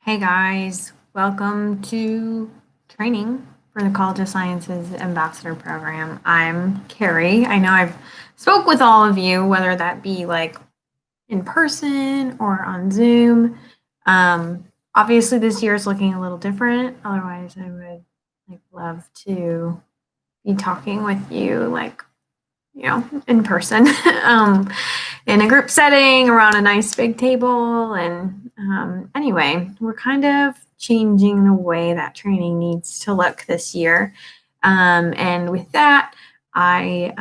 Hey guys, welcome to training for the College of Sciences Ambassador Program. I'm Carrie. I know I've spoke with all of you, whether that be like in person or on Zoom. Obviously this year is looking a little different. Otherwise, I would love to be talking with you in person, in a group setting around a nice big table. And anyway, we're kind of changing the way that training needs to look this year. And with that, I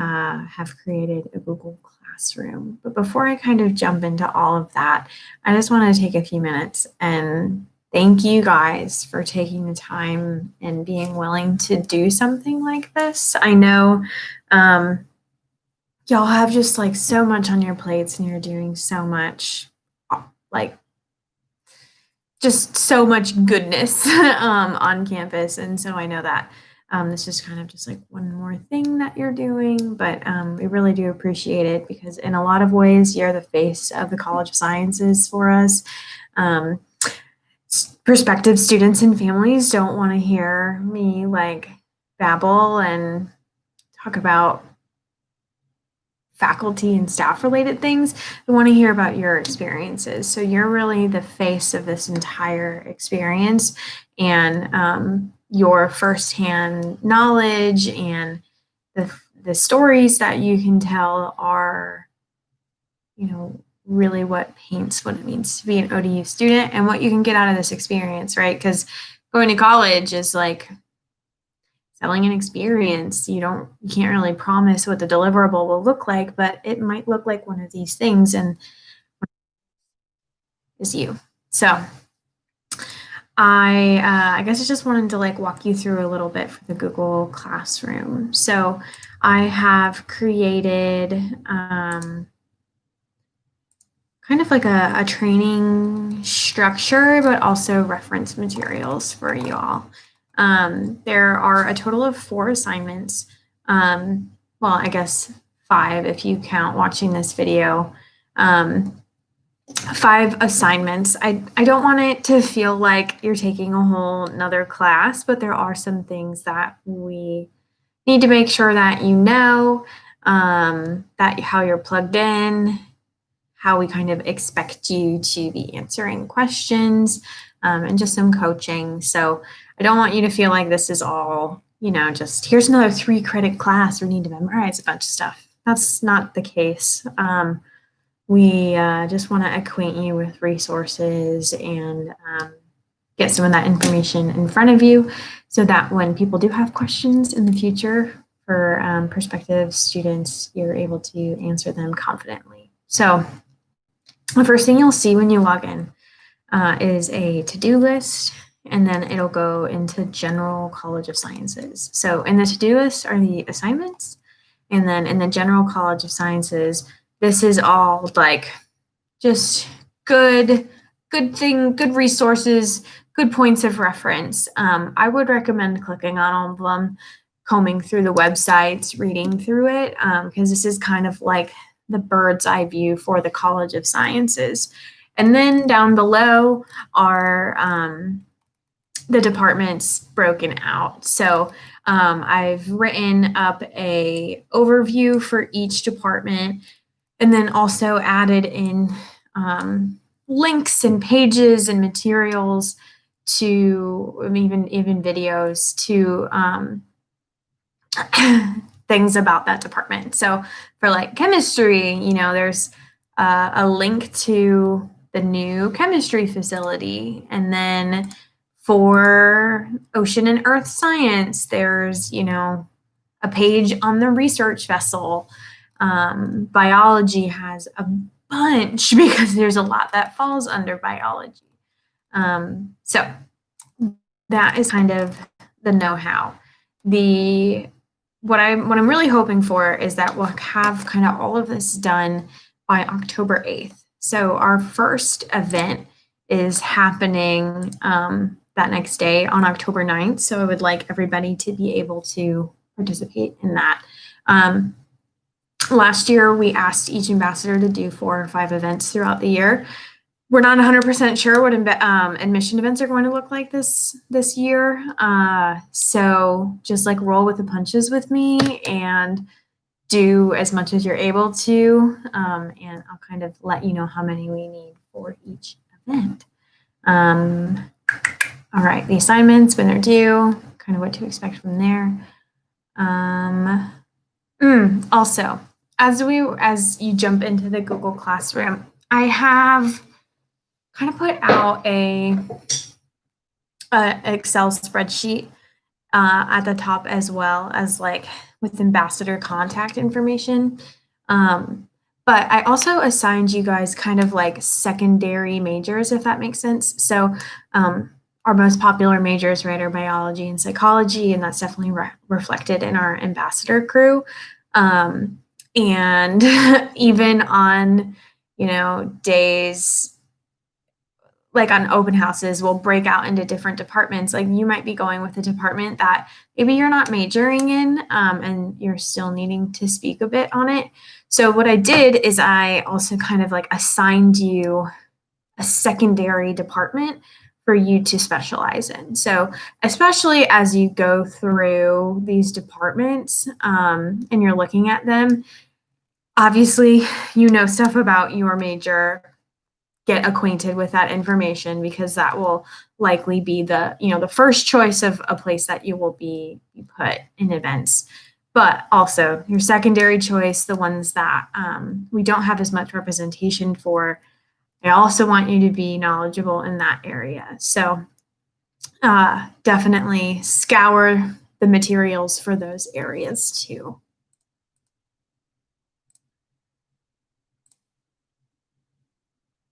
have created a Google Classroom. But before I kind of jump into all of that, I just want to take a few minutes and thank you guys for taking the time and being willing to do something like this. I know y'all have just like so much on your plates and you're doing so much, like just so much goodness on campus. And so I know that this is kind of just like one more thing that you're doing, but we really do appreciate it because in a lot of ways, you're the face of the College of Sciences for us. Prospective students and families don't want to hear me like babble and talk about faculty and staff related things. I want to hear about your experiences. So you're really the face of this entire experience, and your firsthand knowledge and the stories that you can tell are, really what paints what it means to be an ODU student and what you can get out of this experience, right? Because going to college is like selling an experience. You can't really promise what the deliverable will look like, but it might look like one of these things, and is you. So I guess I just wanted to like walk you through a little bit for the Google Classroom. So I have created kind of like a training structure, but also reference materials for you all. There are a total of 4 assignments. Well, I guess 5 if you count watching this video. 5 assignments. I don't want it to feel like you're taking a whole nother class, but there are some things that we need to make sure that that how you're plugged in, how we kind of expect you to be answering questions, and just some coaching. So I don't want you to feel like this is all, just here's another 3-credit class. We need to memorize a bunch of stuff. That's not the case. We just want to acquaint you with resources and get some of that information in front of you so that when people do have questions in the future for prospective students, you're able to answer them confidently. So the first thing you'll see when you log in is a to-do list, and then it'll go into General College of Sciences. So in the to-do list are the assignments, and then in the General College of Sciences, this is all like just good resources, good points of reference. I would recommend clicking on all of them, combing through the websites, reading through it, because this is kind of like the bird's eye view for the College of Sciences. And then down below are the departments broken out. So I've written up a overview for each department, and then also added in links and pages and materials to even videos to things about that department. So for like chemistry, there's a link to the new chemistry facility. And then for ocean and earth science, there's, a page on the research vessel. Biology has a bunch because there's a lot that falls under biology. So that is kind of the know-how. What I'm really hoping for is that we'll have kind of all of this done by October 8th. So our first event is happening that next day on October 9th. So I would like everybody to be able to participate in that. Last year, we asked each ambassador to do 4 or 5 events throughout the year. we're not 100% sure what admission events are going to look like this year. So just like roll with the punches with me and do as much as you're able to. And I'll kind of let you know how many we need for each event. All right, the assignments, when they're due, kind of what to expect from there. Also, as you jump into the Google Classroom, I have kind of put out a Excel spreadsheet at the top, as well as like with ambassador contact information. But I also assigned you guys kind of like secondary majors, if that makes sense. So our most popular majors, right, are biology and psychology, and that's definitely reflected in our ambassador crew. And even on, days like on open houses, we'll break out into different departments. Like you might be going with a department that maybe you're not majoring in, and you're still needing to speak a bit on it. So what I did is I also kind of like assigned you a secondary department for you to specialize in. So especially as you go through these departments, and you're looking at them, obviously you know stuff about your major. Get acquainted with that information, because that will likely be the first choice of a place that you will be put in events. But also your secondary choice, the ones that we don't have as much representation for, I also want you to be knowledgeable in that area. So definitely scour the materials for those areas too.